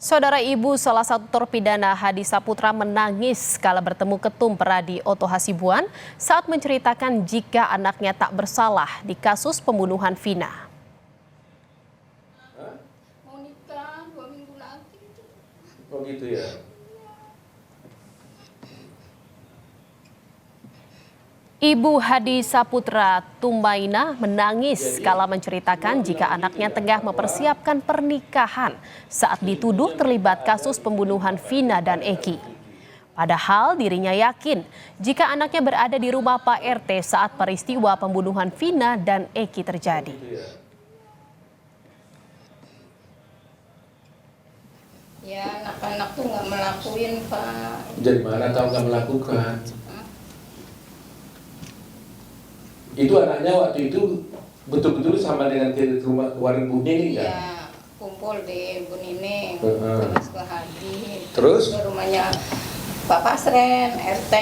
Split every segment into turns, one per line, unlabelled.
Saudara ibu salah satu terpidana Hadi Saputra menangis kala bertemu ketum Peradi Oto Hasibuan saat menceritakan jika anaknya tak bersalah di kasus pembunuhan Vina.
Mau nikah 2 minggu lagi.
Oh gitu ya.
Ibu Hadi Saputra Tumbaina menangis kala menceritakan jika anaknya tengah mempersiapkan pernikahan saat dituduh terlibat kasus pembunuhan Vina dan Eki. Padahal dirinya yakin jika anaknya berada di rumah Pak RT saat peristiwa pembunuhan Vina dan Eki terjadi.
Ya anak-anak tuh nggak melakuin, Pak.
Dari mana tahu nggak melakukan? Itu anaknya waktu itu betul-betul sama dengan ke rumah warung Bu Nining kan?
Iya, kumpul di Bu Nining,
Heeh.
terus ke Hadi,
Terus?
ke rumahnya Pak Pasren, RT.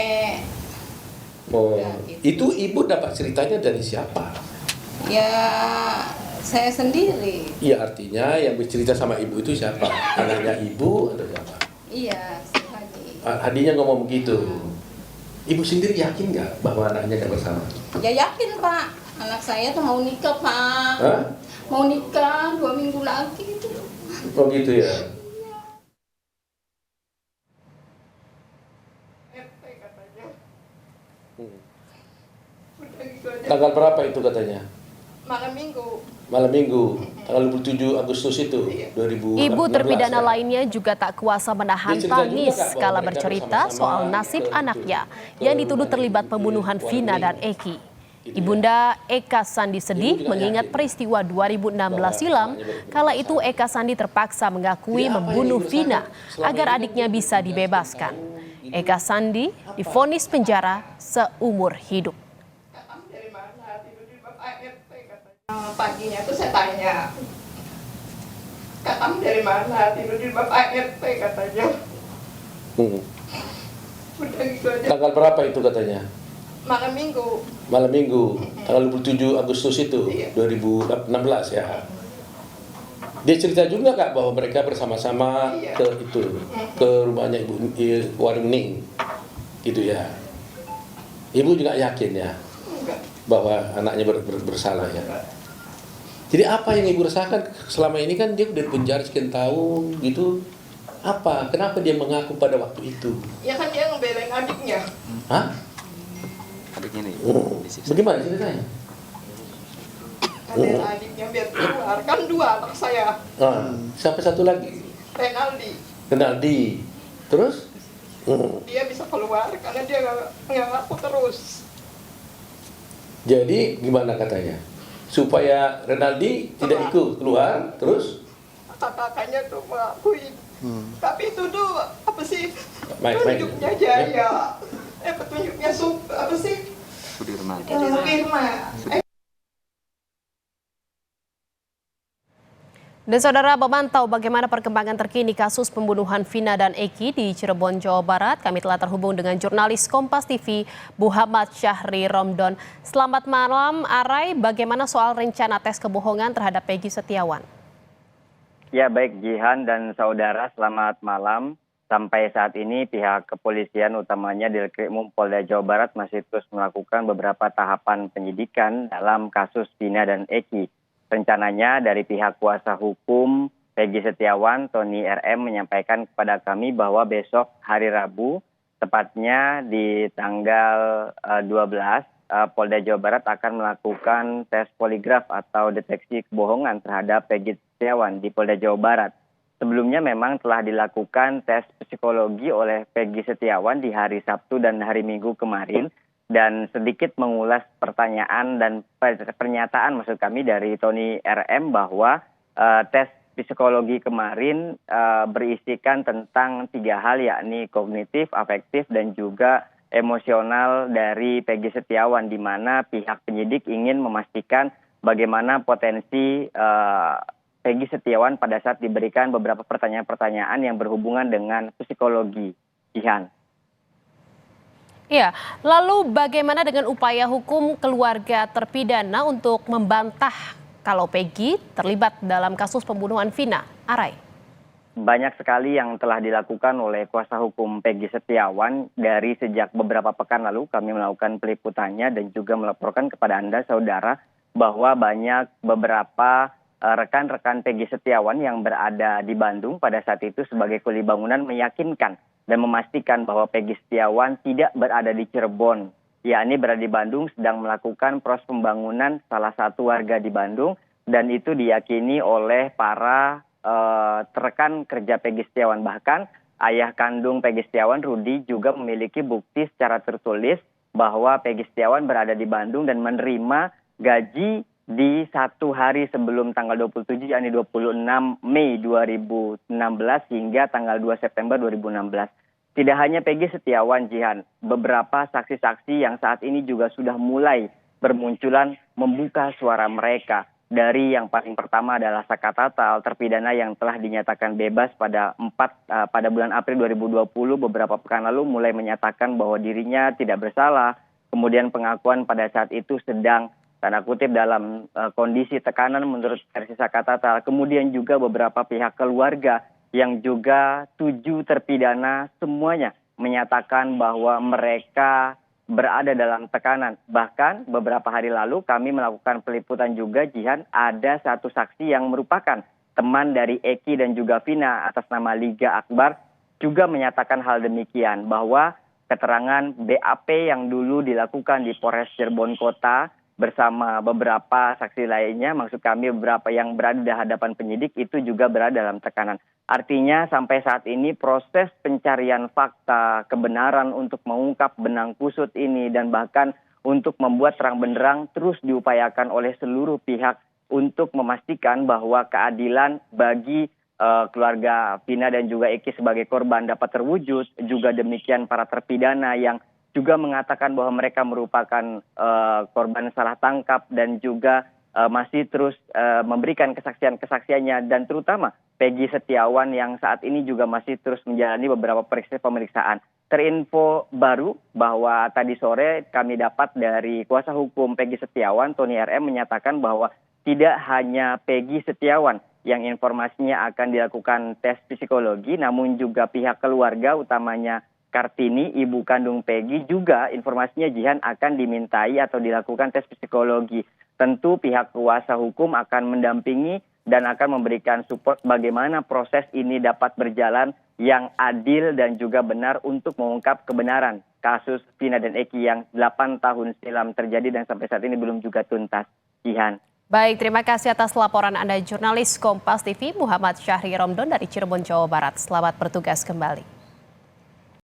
Oh,
Ya, gitu.
itu ibu dapat ceritanya dari siapa?
Ya saya sendiri.
Iya, artinya yang bercerita sama ibu itu siapa? Anaknya ibu atau siapa?
Iya, si Hadi.
Hadinya ngomong begitu. Ibu sendiri yakin nggak bahwa anaknya nggak bersalah?
Ya yakin, Pak. Anak saya tuh mau nikah, Pak.
Hah?
Mau nikah 2 minggu lagi itu.
Oh gitu ya.
RT katanya.
Hmm.
Udah gitu aja.
Tanggal berapa itu katanya?
Malam minggu.
Malam minggu, tanggal 27 Agustus itu, 2016.
Ibu terpidana
ya?
lainnya juga tak kuasa menahan
Dia cerita juga
tangis
nggak bahwa
kala
mereka
bercerita
bersama-sama
soal nasib
ke-
anaknya
ke
yang dituduh
rumahnya
terlibat
Ibu
pembunuhan
di
Vina
Warung
dan
Ning.
Eki.
Gitu ya.
Ibunda Eka Sandi
Ibu
sedih
juga
mengingat
yakin
peristiwa 2016 silam.
anaknya
Kala itu Eka Sandi terpaksa mengakui
Jadi apa yang
membunuh
Ibu
Vina
rasakan selama
agar
ini kan
adiknya
dia
bisa
sudah
dibebaskan.
sekian tahun,
Eka Sandi divonis penjara seumur hidup.
Kakak dari mana? Tidur di Bapak RT katanya. Paginya tuh saya tanya, Kakak dari mana? Tidur di Bapak RT katanya.
Hmm.
Udah gitu aja.
Tanggal berapa itu katanya?
Malam minggu.
Malam minggu, tanggal 27 Agustus itu,
Iya.
2016 ya. Dia cerita juga nggak bahwa mereka bersama-sama
Iya.
ke rumahnya Warung Ning, gitu ya. Ibu juga yakin ya
Enggak.
bahwa anaknya bersalah ya. Jadi apa yang ibu rasakan selama ini kan dia udah di penjara sekian tahun gitu. Apa? Kenapa dia mengaku pada waktu itu?
Ya kan dia ngebelain adiknya.
Hah?
Adiknya nih disiksa.
Bagaimana ceritanya?
Ngebelain adiknya biar keluar. Kan 2 anak saya.
Sampai satu lagi,
Renaldi.
Renaldi. Terus?
Dia bisa keluar karena dia nggak ngaku terus.
Jadi gimana katanya? Supaya Renaldi tidak ikut keluar, terus?
Kakak-kakaknya tuh mengakui. Tapi itu tuh apa sih?
Main.
Petunjuknya Jaya. Petunjuknya apa sih?
Sudirman.
Firman.
Dan saudara memantau bagaimana perkembangan terkini kasus pembunuhan Vina dan Eki di Cirebon, Jawa Barat. Kami telah terhubung dengan jurnalis Kompas TV, Muhammad Syahri Romdon. Selamat malam, Arai. Bagaimana soal rencana tes kebohongan terhadap Peggy Setiawan?
Ya baik Jihan dan saudara, selamat malam. Sampai saat ini pihak kepolisian utamanya Dirkrimum Polda Jawa Barat masih terus melakukan beberapa tahapan penyidikan dalam kasus Vina dan Eki. Rencananya dari pihak kuasa hukum Peggy Setiawan, Tony RM menyampaikan kepada kami bahwa besok hari Rabu, tepatnya di tanggal 12, Polda Jawa Barat akan melakukan tes poligraf atau deteksi kebohongan terhadap Peggy Setiawan di Polda Jawa Barat. Sebelumnya memang telah dilakukan tes psikologi oleh Peggy Setiawan di hari Sabtu dan hari Minggu kemarin. Dan sedikit mengulas pertanyaan dan pernyataan maksud kami dari Tony RM bahwa tes psikologi kemarin berisikan tentang 3 hal, yakni kognitif, afektif, dan juga emosional dari Peggy Setiawan, di mana pihak penyidik ingin memastikan bagaimana potensi Peggy Setiawan pada saat diberikan beberapa pertanyaan-pertanyaan yang berhubungan dengan psikologi. Jihan.
Ya, lalu bagaimana dengan upaya hukum keluarga terpidana untuk membantah kalau Peggy terlibat dalam kasus pembunuhan Vina? Arai.
banyak sekali yang telah dilakukan oleh kuasa hukum Peggy Setiawan dari sejak beberapa pekan lalu kami melakukan peliputannya dan juga melaporkan kepada Anda saudara bahwa banyak beberapa rekan-rekan Peggy Setiawan yang berada di Bandung pada saat itu sebagai kuli bangunan meyakinkan dan memastikan bahwa Peggy Setiawan tidak berada di Cirebon, yakni berada di Bandung sedang melakukan proses pembangunan salah satu warga di Bandung, dan itu diyakini oleh para rekan kerja Peggy Setiawan. Bahkan ayah kandung Peggy Setiawan, Rudi, juga memiliki bukti secara tertulis bahwa Peggy Setiawan berada di Bandung dan menerima gaji di satu hari sebelum tanggal 27, yakni 26 Mei 2016 hingga tanggal 2 September 2016. Tidak hanya Peggy Setiawan, Jihan, beberapa saksi-saksi yang saat ini juga sudah mulai bermunculan membuka suara mereka. Dari yang paling pertama adalah Saka Tatal, terpidana yang telah dinyatakan bebas pada bulan April 2020, beberapa pekan lalu mulai menyatakan bahwa dirinya tidak bersalah. Kemudian pengakuan pada saat itu sedang tanda kutip dalam kondisi tekanan menurut versi Saka Tatal. Kemudian juga beberapa pihak keluarga yang juga 7 terpidana semuanya menyatakan bahwa mereka berada dalam tekanan. Bahkan beberapa hari lalu kami melakukan peliputan juga, Jihan, ada satu saksi yang merupakan teman dari Eki dan juga Vina atas nama Liga Akbar juga menyatakan hal demikian, bahwa keterangan BAP yang dulu dilakukan di Polres Cirebon Kota bersama beberapa saksi lainnya, maksud kami beberapa yang berada di hadapan penyidik itu juga berada dalam tekanan. Artinya sampai saat ini proses pencarian fakta, kebenaran untuk mengungkap benang kusut ini dan bahkan untuk membuat terang benderang terus diupayakan oleh seluruh pihak untuk memastikan bahwa keadilan bagi keluarga Vina dan juga Eki sebagai korban dapat terwujud. Juga demikian para terpidana yang juga mengatakan bahwa mereka merupakan korban salah tangkap dan juga masih terus memberikan kesaksiannya, dan terutama Peggy Setiawan yang saat ini juga masih terus menjalani beberapa pemeriksaan. Terinfo baru bahwa tadi sore kami dapat dari kuasa hukum Peggy Setiawan, Tony RM, menyatakan bahwa tidak hanya Peggy Setiawan yang informasinya akan dilakukan tes psikologi, namun juga pihak keluarga utamanya Kartini, ibu kandung Peggy, juga informasinya, Jihan, akan dimintai atau dilakukan tes psikologi. Tentu pihak kuasa hukum akan mendampingi dan akan memberikan support bagaimana proses ini dapat berjalan yang adil dan juga benar untuk mengungkap kebenaran kasus Vina dan Eki yang 8 tahun silam terjadi dan sampai saat ini belum juga tuntas. Jihan.
Baik, terima kasih atas laporan Anda, jurnalis Kompas TV Muhammad Syahri Romdon dari Cirebon, Jawa Barat. Selamat bertugas kembali.